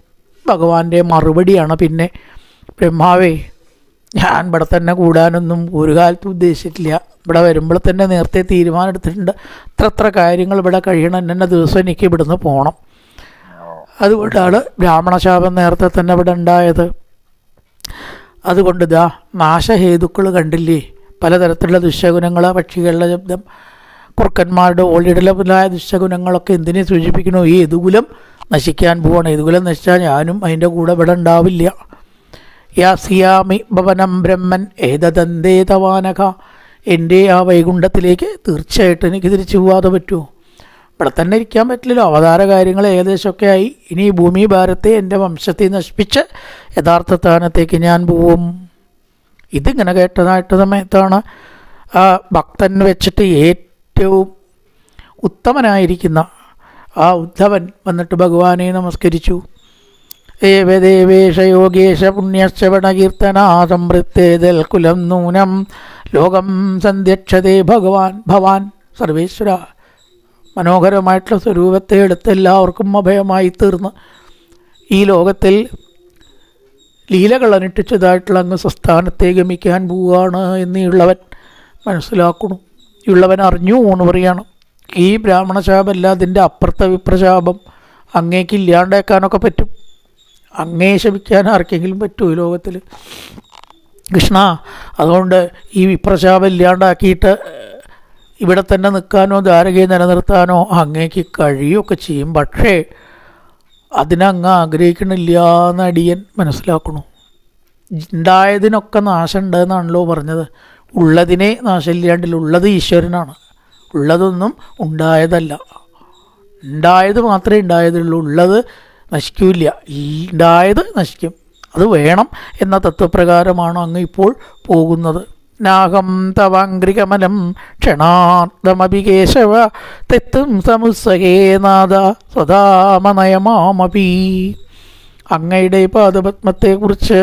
ഭഗവാന്റെ മറുപടിയാണ് പിന്നെ, ബ്രഹ്മാവേ, ഞാൻ ഇവിടെ തന്നെ കൂടാനൊന്നും ഒരു കാലത്തും ഉദ്ദേശിച്ചിട്ടില്ല. ഇവിടെ വരുമ്പോൾ തന്നെ നേരത്തെ തീരുമാനം എടുത്തിട്ടുണ്ട്, ഇത്ര കാര്യങ്ങൾ ഇവിടെ കഴിയണം, എന്നെ ദിവസം എനിക്ക് ഇവിടുന്ന് പോകണം. അതുകൊണ്ടാണ് ബ്രാഹ്മണശാപം നേരത്തെ തന്നെ ഇവിടെ ഉണ്ടായത്. അതുകൊണ്ട് ഇതാ നാശഹേതുക്കൾ കണ്ടില്ലേ? പലതരത്തിലുള്ള ദുശ്ശഗുണങ്ങൾ, പക്ഷികളുടെ ശബ്ദം, കുറുക്കന്മാരുടെ ഓളിടല മുതലായ ദുശ്ശഗുണങ്ങളൊക്കെ എന്തിനെ സൂചിപ്പിക്കണോ? ഈ യദുകുലം നശിക്കാൻ പോവാണ്. യദുകുലം നശിച്ചാൽ ഞാനും അതിൻ്റെ കൂടെ ഇവിടെ ഉണ്ടാവില്ല. യാസ്യാമി ഭവനം ബ്രഹ്മൻ ഏതദന്തേതവാനക. എൻ്റെ ആ വൈകുണ്ഠത്തിലേക്ക് തീർച്ചയായിട്ടും എനിക്ക് തിരിച്ചു പോകാതെ പറ്റുമോ? ഇവിടെ തന്നെ ഇരിക്കാൻ പറ്റില്ലല്ലോ. അവതാര കാര്യങ്ങൾ ഏകദേശമൊക്കെ ആയി. ഇനി ഭൂമി ഭാരത്തെ എൻ്റെ വംശത്തെ നശിപ്പിച്ച് യഥാർത്ഥ സ്ഥാനത്തേക്ക് ഞാൻ പോവും. ഇതിങ്ങനെ കേട്ടതായിട്ട് സമയത്താണ് ആ ഭക്തൻ വെച്ചിട്ട് ഏറ്റവും ഉത്തമനായിരിക്കുന്ന ആ ഉദ്ധവൻ വന്നിട്ട് ഭഗവാനെ നമസ്കരിച്ചു. ദേവദേവേശ യോഗേശ പുണ്യശ്രവണകീർത്തനാസംവൃത്തേതൽ കുലം നൂനം ലോകം സന്ധ്യക്ഷതേ ഭവാൻ സർവേശ്വര. മനോഹരമായിട്ടുള്ള സ്വരൂപത്തെ എടുത്ത് എല്ലാവർക്കും അഭയമായി തീർന്ന് ഈ ലോകത്തിൽ ലീലകൾ അനുഷ്ഠിച്ചതായിട്ടുള്ള അങ്ങ് സ്വസ്ഥാനത്തെ ഗമിക്കാൻ പോവുകയാണ് എന്നുള്ളവൻ മനസ്സിലാക്കണം. ഉള്ളവൻ അറിഞ്ഞു എന്ന് പറയാണ്. ഈ ബ്രാഹ്മണശാപമല്ല, അതിൻ്റെ അപ്പുറത്തെ വിപ്രശാപം അങ്ങേക്ക് ഇല്ലാണ്ടാക്കാനൊക്കെ പറ്റും. അങ്ങേ ശപിക്കാൻ ആർക്കെങ്കിലും പറ്റുമോ ഈ ലോകത്തിൽ? കൃഷ്ണ, അതുകൊണ്ട് ഈ വിപ്രശാപം ഇല്ലാണ്ടാക്കിയിട്ട് ഇവിടെ തന്നെ നിൽക്കാനോ ദ്വാരകയെ നിലനിർത്താനോ അങ്ങേക്ക് കഴിയുകയൊക്കെ ചെയ്യും. പക്ഷേ അതിനങ്ങ് ആഗ്രഹിക്കണില്ല എന്ന് അടിയൻ മനസ്സിലാക്കണു. ഉണ്ടായതിനൊക്കെ നാശമുണ്ട് എന്നാണല്ലോ പറഞ്ഞത്. ഉള്ളതിനെ നാശമില്ലാണ്ടില്ല. ഉള്ളത് ഈശ്വരനാണ്. ഉള്ളതൊന്നും ഉണ്ടായതല്ല. ഉണ്ടായത് മാത്രമേ ഉണ്ടായതുള്ളൂ. ഉള്ളത് നശിക്കില്ല. ഉണ്ടായത് നശിക്കും. അത് വേണം എന്ന തത്വപ്രകാരമാണ് അങ്ങ് ഇപ്പോൾ പോകുന്നത്. നാഹം തവാംഗ്രികമലം ക്ഷണാർദ്ധമപി കേശവ തെത്തും സമുത്സഹേ നാഥ സ്വധാമനയമാമപി. അങ്ങയുടെ പാദപത്മത്തെക്കുറിച്ച്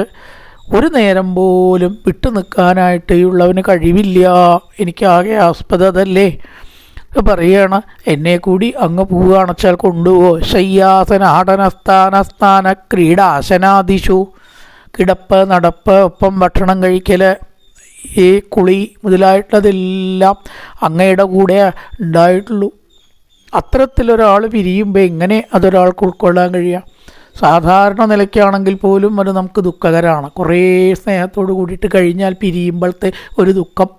ഒരു നേരം പോലും വിട്ടു നിൽക്കാനായിട്ട് ഉള്ളവന് കഴിവില്ല. എനിക്കാകെ ആസ്പദതല്ലേ പറയുകയാണ്. എന്നെ കൂടി അങ്ങ് പോവുകയാണെച്ചാൽ കൊണ്ടുപോകോ? ശയ്യാസന ആടനസ്ഥാനസ്ഥാന ക്രീഡാസനാദിഷു. കിടപ്പ്, നടപ്പ്, ഒപ്പം ഭക്ഷണം കഴിക്കൽ, ഈ കുളി മുതലായിട്ടുള്ളതെല്ലാം അങ്ങയുടെ കൂടെ ഉണ്ടായിട്ടുള്ളൂ. അത്തരത്തിലൊരാൾ പിരിയുമ്പോൾ എങ്ങനെ അതൊരാൾക്ക് ഉൾക്കൊള്ളാൻ കഴിയുക? സാധാരണ നിലയ്ക്കാണെങ്കിൽ പോലും അത് നമുക്ക് ദുഃഖകരമാണ്. കുറേ സ്നേഹത്തോട് കൂടിയിട്ട് കഴിഞ്ഞാൽ പിരിയുമ്പോഴത്തെ ഒരു ദുഃഖം.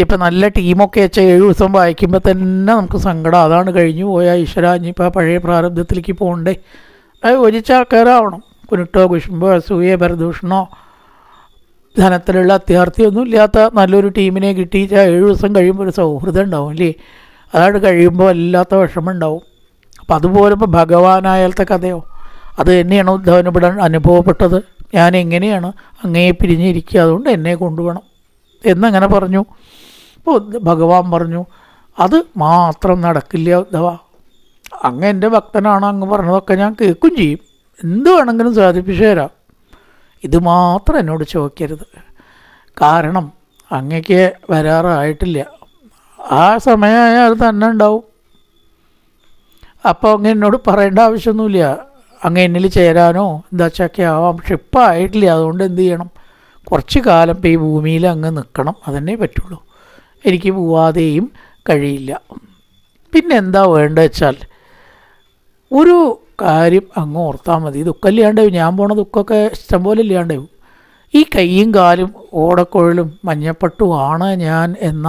ഇപ്പം നല്ല ടീമൊക്കെ വെച്ചാൽ 7 ദിവസം വായിക്കുമ്പോൾ തന്നെ നമുക്ക് സങ്കടം. അതാണ് കഴിഞ്ഞു പോയ ഈശ്വര, ഇനിയിപ്പോൾ പഴയ പ്രാരബ്ധത്തിലേക്ക് പോകണ്ടേ. അത് ഒരിച്ച ആൾക്കാരാവണം. കുനിട്ടോ കുശുമ്പോ അസൂയ പരദൂഷണോ ധനത്തിലുള്ള അത്യാർത്ഥിയൊന്നും ഇല്ലാത്ത നല്ലൊരു ടീമിനെ കിട്ടിച്ചാൽ 7 ദിവസം കഴിയുമ്പോൾ ഒരു സൗഹൃദം ഉണ്ടാവും അല്ലേ. അതാണ് കഴിയുമ്പോൾ വല്ലാത്ത വിഷമം ഉണ്ടാവും. അപ്പം അതുപോലെ ഇപ്പോൾ ഭഗവാനായാലത്തെ കഥയോ അത് തന്നെയാണ് ഉദ്ധവന് ഇവിടെ അനുഭവപ്പെട്ടത്. ഞാൻ എങ്ങനെയാണ് അങ്ങേ പിരിഞ്ഞിരിക്കുക, അതുകൊണ്ട് എന്നെ കൊണ്ടുപോകണം എന്നങ്ങനെ പറഞ്ഞു. അപ്പോൾ ഭഗവാൻ പറഞ്ഞു, അത് മാത്രം നടക്കില്ല ഉദ്ധവ. അങ്ങ് എൻ്റെ ഭക്തനാണ്, അങ്ങ് പറഞ്ഞതൊക്കെ ഞാൻ കേൾക്കും ചെയ്യും, എന്ത് വേണമെങ്കിലും സാധിപ്പിച്ചു തരാം. ഇത് മാത്രം എന്നോട് ചോദിക്കരുത്. കാരണം അങ്ങക്ക് വരാറായിട്ടില്ല. ആ സമയമായാൽ അത് തന്നെ ഉണ്ടാവും. അപ്പോൾ അങ്ങ് എന്നോട് പറയേണ്ട ആവശ്യമൊന്നുമില്ല. അങ്ങ് എന്നിൽ ചേരാനോ എന്താ വെച്ചൊക്കെ ആവാം. പക്ഷെ ഇപ്പം ആയിട്ടില്ല. അതുകൊണ്ട് എന്ത് ചെയ്യണം? കുറച്ച് കാലം ഇപ്പോൾ ഈ ഭൂമിയിൽ അങ്ങ് നിൽക്കണം. അതന്നെ പറ്റുള്ളൂ. എനിക്ക് പോവാതെയും കഴിയില്ല. പിന്നെ എന്താ വേണ്ടത് വെച്ചാൽ ഒരു കാര്യം അങ്ങ് ഓർത്താൽ മതി. ദുഃഖം ഇല്ലാണ്ടാവും. ഞാൻ പോണ ദുഃഖമൊക്കെ ഇഷ്ടംപോലെ ഇല്ലാണ്ടാവും. ഈ കയ്യും കാലും ഓടക്കുഴലും മഞ്ഞപ്പട്ടുമാണ് ഞാൻ എന്ന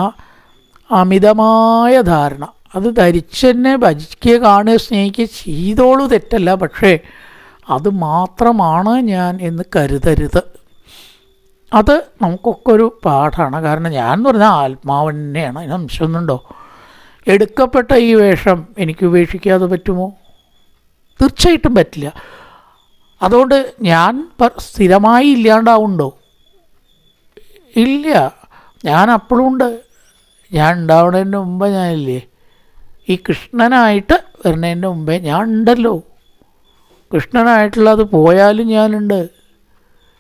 അമിതമായ ധാരണ, അത് ധരിച്ചെന്നെ ഭജിക്കുക, കാണുക, സ്നേഹിക്കുക ചെയ്തോളൂ, തെറ്റല്ല. പക്ഷേ അത് മാത്രമാണ് ഞാൻ എന്ന് കരുതരുത്. അത് നമുക്കൊക്കെ ഒരു പാഠമാണ്. കാരണം ഞാൻ എന്ന് പറഞ്ഞാൽ ആത്മാവ് തന്നെയാണ്. അതിന് അംശമൊന്നുണ്ടോ? എടുക്കപ്പെട്ട ഈ വേഷം എനിക്ക് ഉപേക്ഷിക്കാതെ പറ്റുമോ? തീർച്ചയായിട്ടും പറ്റില്ല. അതുകൊണ്ട് ഞാൻ സ്ഥിരമായി ഇല്ലാണ്ടാവുണ്ടോ? ഇല്ല. ഞാൻ അപ്പോഴും ഉണ്ട്. ഞാൻ ഉണ്ടാവുന്നതിന് മുമ്പ് ഞാനില്ലേ? ഈ കൃഷ്ണനായിട്ട് വരുന്നതിൻ്റെ മുമ്പേ ഞാൻ ഉണ്ടല്ലോ. കൃഷ്ണനായിട്ടുള്ളത് പോയാലും ഞാനുണ്ട്.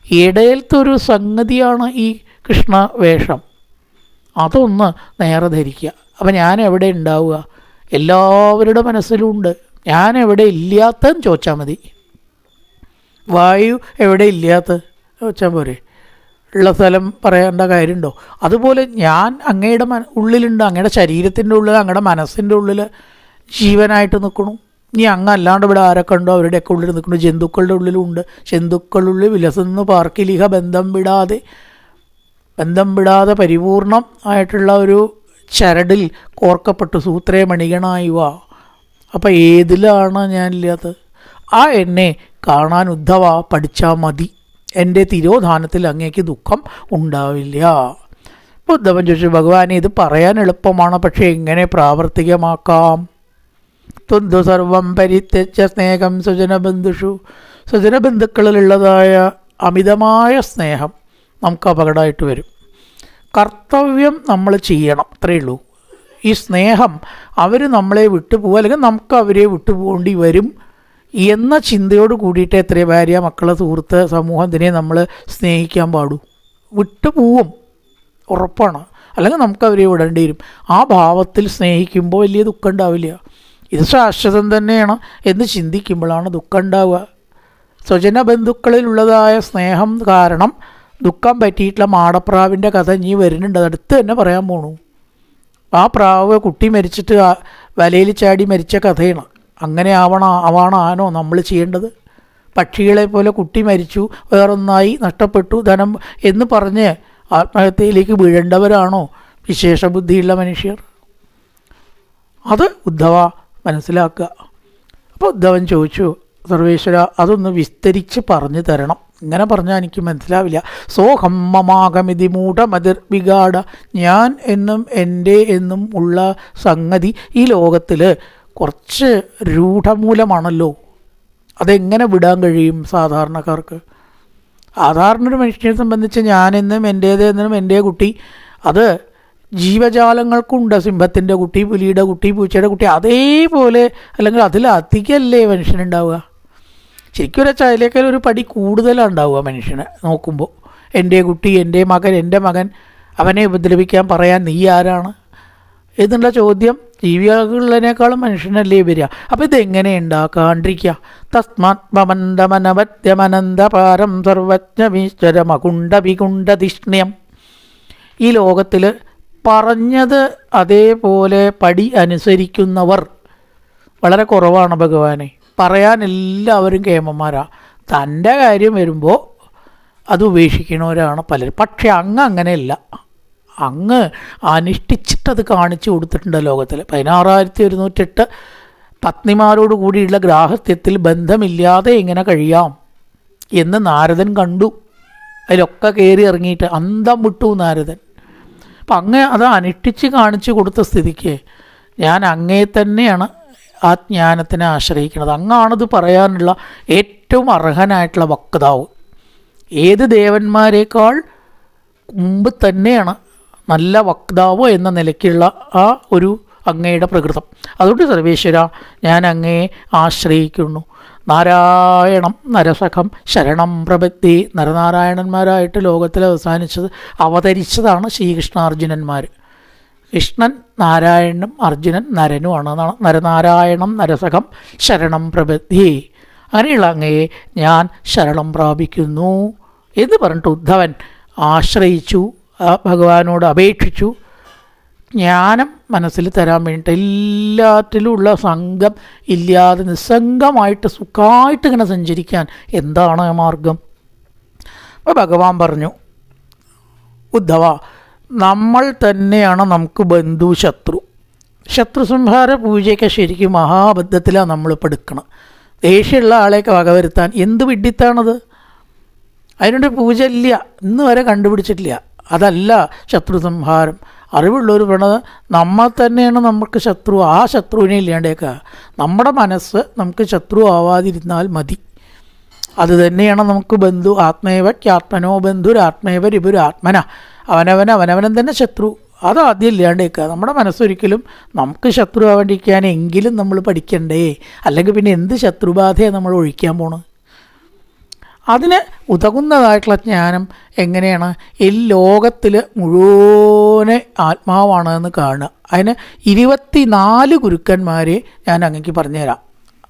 ഇടയിലത്തെ ഒരു സംഗതിയാണ് ഈ കൃഷ്ണ വേഷം. അതൊന്ന് നേരെ ധരിക്കുക. അപ്പം ഞാൻ എവിടെ ഉണ്ടാവുക? എല്ലാവരുടെ മനസ്സിലും ഉണ്ട്. ഞാൻ എവിടെ ഇല്ലാത്തതെന്ന് ചോദിച്ചാൽ മതി. വായു എവിടെ ഇല്ലാത്തത് ചോദിച്ചാൽ പോരെ? ഉള്ള സ്ഥലം പറയേണ്ട കാര്യമുണ്ടോ? അതുപോലെ ഞാൻ അങ്ങയുടെ ഉള്ളിലുണ്ട്. അങ്ങയുടെ ശരീരത്തിൻ്റെ ഉള്ളിൽ, അങ്ങയുടെ മനസ്സിൻ്റെ ഉള്ളിൽ ജീവനായിട്ട് നിൽക്കണു. ഇനി അങ്ങ് അല്ലാണ്ട് ഇവിടെ ആരൊക്കെ ഉണ്ടോ അവരുടെയൊക്കെ ഉള്ളിൽ നിൽക്കുന്നു. ജന്തുക്കളുടെ ഉള്ളിലുണ്ട്. ജന്തുക്കളുള്ളിൽ വിലസുന്ന പാർക്കിലിഹ ബന്ധം വിടാതെ പരിപൂർണം ആയിട്ടുള്ള ഒരു ചരടിൽ കോർക്കപ്പെട്ടു സൂത്രേ മണികണായുവ. അപ്പം ഏതിലാണ് ഞാനില്ലാത്തത്? ആ എന്നെ കാണാൻ ഉദ്ധവ പഠിച്ചാൽ മതി. എൻ്റെ തിരോധാനത്തിൽ അങ്ങേക്ക് ദുഃഖം ഉണ്ടാവില്ല. അപ്പോൾ ഉദ്ധവൻ ചോദിച്ചു, ഭഗവാനെ ഇത് പറയാൻ എളുപ്പമാണ്, പക്ഷേ എങ്ങനെ പ്രാവർത്തികമാക്കാം? തുന്തു സർവം പരിത്യജ സ്നേഹം സ്വജനബന്ധുഷു. സ്വജനബന്ധുക്കളിലുള്ളതായ അമിതമായ സ്നേഹം നമുക്ക് അപകടമായിട്ട് വരും. കർത്തവ്യം നമ്മൾ ചെയ്യണം, അത്രയേ ഉള്ളൂ. ഈ സ്നേഹം അവർ നമ്മളെ വിട്ടുപോകുക, അല്ലെങ്കിൽ നമുക്ക് അവരെ വിട്ടുപോകേണ്ടി വരും എന്ന ചിന്തയോട് കൂടിയിട്ട് എത്രയോ ഭാര്യ, മക്കളെ, സുഹൃത്ത്, സമൂഹത്തിനെ നമ്മൾ സ്നേഹിക്കാൻ പാടൂ. വിട്ടുപോവും, ഉറപ്പാണ്. അല്ലെങ്കിൽ നമുക്ക് അവരെ വിടേണ്ടി വരും. ആ ഭാവത്തിൽ സ്നേഹിക്കുമ്പോൾ വലിയ ദുഃഖം ഉണ്ടാവില്ല. ഇത് ശാശ്വതം തന്നെയാണ് എന്ന് ചിന്തിക്കുമ്പോഴാണ് ദുഃഖം ഉണ്ടാവുക. സ്വജന ബന്ധുക്കളിലുള്ളതായ സ്നേഹം കാരണം ദുഃഖം പറ്റിയിട്ടുള്ള മാടപ്രാവിൻ്റെ കഥ ഇനി വരുന്നുണ്ട്. അടുത്ത് തന്നെ പറയാൻ പോണു. ആ പ്രാവ് കുട്ടി മരിച്ചിട്ട് വലയിൽ ചാടി മരിച്ച കഥയാണ്. അങ്ങനെ ആണോ നമ്മൾ ചെയ്യേണ്ടത്? പക്ഷികളെ പോലെ കുട്ടി മരിച്ചു, വേറൊന്നായി, നഷ്ടപ്പെട്ടു, ധനം എന്ന് പറഞ്ഞ് ആത്മഹത്യയിലേക്ക് വീഴേണ്ടവരാണോ വിശേഷ ബുദ്ധിയുള്ള മനുഷ്യർ? അത് ഉദ്ധവ മനസ്സിലാക്കുക. അപ്പോൾ ഉദ്ധവൻ ചോദിച്ചു, സർവേശ്വര അതൊന്ന് വിസ്തരിച്ച് പറഞ്ഞു തരണം. ഇങ്ങനെ പറഞ്ഞാൽ എനിക്ക് മനസ്സിലാവില്ല. സോഹം മമാകമിതി മൂഢമതിർ വിഗാഢ. ഞാൻ എന്നും എൻ്റെ എന്നും ഉള്ള സംഗതി ഈ ലോകത്തിൽ കുറച്ച് രൂഢമൂലമാണല്ലോ. അതെങ്ങനെ വിടാൻ കഴിയും സാധാരണക്കാർക്ക്? സാധാരണ ഒരു മനുഷ്യനെ സംബന്ധിച്ച് ഞാനെന്നും എൻ്റേതെന്നും എൻ്റെ കുട്ടി, അത് ജീവജാലങ്ങൾക്കുണ്ട്. സിംഹത്തിൻ്റെ കുട്ടി, പുലിയുടെ കുട്ടി, പൂച്ചയുടെ കുട്ടി, അതേപോലെ അല്ലെങ്കിൽ അതിലധികമല്ലേ മനുഷ്യനുണ്ടാവുക? ശരിക്കും ഒരു ചായലേക്കാൾ ഒരു പടി കൂടുതലാണ് ഉണ്ടാവുക മനുഷ്യനെ നോക്കുമ്പോൾ. എൻ്റെ കുട്ടി, എൻ്റെ മകൻ, അവനെ ഉപദ്രവിക്കാൻ പറയാൻ നീ ആരാണ് എന്നുള്ള ചോദ്യം ജീവികളിനേക്കാളും മനുഷ്യനല്ലേ വരിക. അപ്പോൾ ഇതെങ്ങനെ ഉണ്ടാക്കാണ്ടിരിക്കുക? തസ്മാത്മമന്ദമനവദ്യമനന്തപാരം സർവജ്ഞമീശ്വരമകുണ്ഡവികുണ്ഡതിഷ്ണ്യം. ഈ ലോകത്തിൽ പറഞ്ഞത് അതേപോലെ പടി അനുസരിക്കുന്നവർ വളരെ കുറവാണ് ഭഗവാനെ. പറയാൻ എല്ലാവരും കേമന്മാരാ. തൻ്റെ കാര്യം വരുമ്പോൾ അത് ഉപേക്ഷിക്കണവരാണ് പലരും. പക്ഷെ അങ്ങനെയല്ല. അങ്ങ് അനുഷ്ഠിച്ചിട്ടത് കാണിച്ചു കൊടുത്തിട്ടുണ്ട് ലോകത്തിൽ. 16,108 പത്നിമാരോട് കൂടിയുള്ള ഗ്രാഹസ്ഥ്യത്തിൽ ബന്ധമില്ലാതെ എങ്ങനെ കഴിയാം എന്ന് നാരദൻ കണ്ടു. അതിലൊക്കെ കയറി ഇറങ്ങിയിട്ട് അന്തം വിട്ടു നാരദൻ. അപ്പം അങ്ങ് അത് അനുഷ്ഠിച്ച് കാണിച്ചു കൊടുത്ത സ്ഥിതിക്ക് ഞാൻ അങ്ങേ തന്നെയാണ് ആ ജ്ഞാനത്തിനെ ആശ്രയിക്കുന്നത്. അങ്ങാണിത് പറയാനുള്ള ഏറ്റവും അർഹനായിട്ടുള്ള വക്താവ്. ഏത് ദേവന്മാരെക്കാൾ മുമ്പ് തന്നെയാണ് നല്ല വക്താവ് എന്ന നിലയ്ക്കുള്ള ആ ഒരു അങ്ങയുടെ പ്രകൃതം. അതുകൊണ്ട് സർവേശ്വര ഞാൻ അങ്ങയെ ആശ്രയിക്കുന്നു. നാരായണം നരസഖം ശരണം പ്രപത്തി. നരനാരായണന്മാരായിട്ട് ലോകത്തിൽ അവതരിച്ചതാണ് ശ്രീകൃഷ്ണാർജുനന്മാർ. കൃഷ്ണൻ നാരായണനും അർജുനൻ നരനുമാണ്. നരനാരായണം നരസഖം ശരണം പ്രപത്തി. അങ്ങനെയുള്ള അങ്ങയെ ഞാൻ ശരണം പ്രാപിക്കുന്നു എന്ന് പറഞ്ഞിട്ട് ഉദ്ധവൻ ആശ്രയിച്ചു, ഭഗവാനോട് അപേക്ഷിച്ചു. ജ്ഞാനം മനസ്സിൽ തരാൻ വേണ്ടിയിട്ട് എല്ലാറ്റിലുമുള്ള സംഘം ഇല്ലാതെ നിസ്സംഗമായിട്ട് സുഖമായിട്ട് ഇങ്ങനെ സഞ്ചരിക്കാൻ എന്താണ് മാർഗം? അപ്പോൾ ഭഗവാൻ പറഞ്ഞു, ഉദ്ധവ, നമ്മൾ തന്നെയാണ് നമുക്ക് ബന്ധു ശത്രു. ശത്രുസംഹാര പൂജയൊക്കെ ശരിക്കും മഹാബദ്ധത്തിലാണ് നമ്മളിപ്പോൾ എടുക്കണം. ദേഷ്യമുള്ള ആളെയൊക്കെ വകവരുത്താൻ എന്ത് വിഡ്ഢിത്താണത്? അതിനൊരു പൂജ ഇല്ല, ഇന്ന് വരെ കണ്ടുപിടിച്ചിട്ടില്ല. അതല്ല ശത്രുസംഹാരം. അറിവുള്ളവർ പറയണത് നമ്മൾ തന്നെയാണ് നമുക്ക് ശത്രു. ആ ശത്രുവിനെ ഇല്ലാണ്ടേക്കുക. നമ്മുടെ മനസ്സ് നമുക്ക് ശത്രു ആവാതിരുന്നാൽ മതി. അത് തന്നെയാണ് നമുക്ക് ബന്ധു. ആത്മേവക്യാത്മനോ ബന്ധുരാത്മേവ രിപുരാത്മന. അവനവൻ തന്നെ ശത്രു. അതാദ്യം ഇല്ലാണ്ടേക്കുക. നമ്മുടെ മനസ്സൊരിക്കലും നമുക്ക് ശത്രു ആവാണ്ടിരിക്കാനെങ്കിലും നമ്മൾ പഠിക്കണ്ടേ? അല്ലെങ്കിൽ പിന്നെ എന്ത് ശത്രുബാധയാണ് നമ്മൾ ഒഴിക്കാൻ പോണ്? അതിന് ഉതകുന്നതായിട്ടുള്ള ജ്ഞാനം എങ്ങനെയാണ്? ഈ ലോകത്തിൽ മുഴുവനെ ആത്മാവാണ് എന്ന് കാണുക. അതിന് 24 ഗുരുക്കന്മാരെ ഞാൻ അങ്ങേക്ക് പറഞ്ഞുതരാം.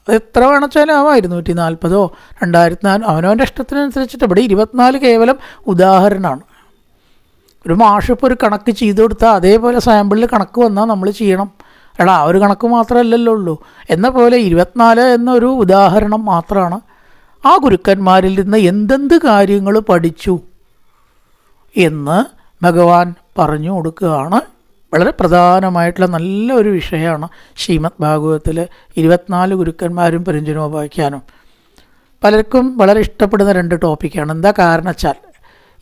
അത് എത്ര വേണമെച്ചാലും ആവാം, 240 2004 അവനവൻ്റെ ഇഷ്ടത്തിനനുസരിച്ചിട്ട്. ഇവിടെ 24 കേവലം ഉദാഹരണമാണ്. ഒരു മാഷിപ്പോൾ ഒരു കണക്ക് ചെയ്തു കൊടുത്താൽ അതേപോലെ സാമ്പിളിൽ കണക്ക് വന്നാൽ നമ്മൾ ചെയ്യണം. എടാ ആ ഒരു കണക്ക് മാത്രമല്ലല്ലോ ഉള്ളൂ. എന്ന പോലെ 24 എന്നൊരു ഉദാഹരണം മാത്രമാണ്. ആ ഗുരുക്കന്മാരിൽ നിന്ന് എന്തെന്ത് കാര്യങ്ങൾ പഠിച്ചു എന്ന് ഭഗവാൻ പറഞ്ഞു കൊടുക്കുകയാണ്. വളരെ പ്രധാനമായിട്ടുള്ള നല്ലൊരു വിഷയമാണ് ശ്രീമദ് ഭാഗവതത്തിൽ 24 ഗുരുക്കന്മാരും പുരഞ്ജനോപാഖ്യാനും. പലർക്കും വളരെ ഇഷ്ടപ്പെടുന്ന 2 ടോപ്പിക്കാണ്. എന്താ കാരണം വെച്ചാൽ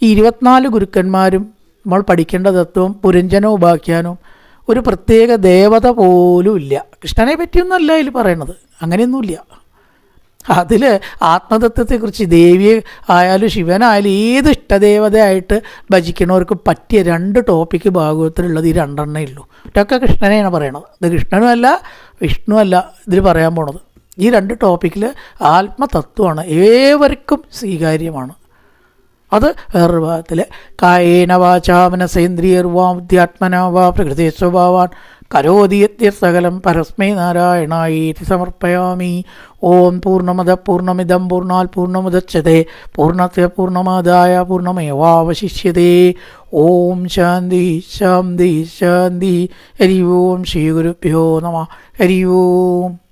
ഈ 24 ഗുരുക്കന്മാരും നമ്മൾ പഠിക്കേണ്ട തത്വം പുരഞ്ജനോപാഖ്യാനും ഒരു പ്രത്യേക ദേവത പോലും ഇല്ല. കൃഷ്ണനെ പറ്റിയൊന്നുമല്ല അതിൽ പറയണത്, അങ്ങനെയൊന്നുമില്ല. അതിൽ ആത്മതത്വത്തെക്കുറിച്ച് ദേവിയെ ആയാലും ശിവനായാലും ഏത് ഇഷ്ടദേവതയായിട്ട് ഭജിക്കണവർക്ക് പറ്റിയ 2 ടോപ്പിക്ക് ഭാഗവതത്തിലുള്ളത് ഈ 2 ഉള്ളൂ. ഇതൊക്കെ കൃഷ്ണനെയാണ് പറയണത്. ഇത് കൃഷ്ണനുമല്ല വിഷ്ണുവല്ല ഇതിൽ പറയാൻ പോണത്. ഈ 2 ടോപ്പിക്കിൽ ആത്മതത്വമാണ്, ഏവർക്കും സ്വീകാര്യമാണ്. അത് വേറൊരു ഭാഗത്തിൽ കായേന വാചാ മനസേന്ദ്രിയർവാ ബുദ്ധ്യാത്മന വാ പ്രകൃതി സ്വഭാവാൻ കരോതി യദ്യസകലം പരസ്മൈ നാരായണായേതി സമർപ്പയാമി. ഓം പൂർണ്ണമദ പൂർണ്ണമിദം പൂർണ്ണാത് പൂർണ്ണമുദച്യത്തെ പൂർണ്ണസ്യ പൂർണ്ണമാദായ പൂർണ്ണമേവാവശിഷ്യത്തെ. ഓം ശാന്തി ശാന്തി ശാന്തി. ഹരി ഓം ശ്രീ ഗുരുഭ്യോ നമഃ. ഹരി ഓം.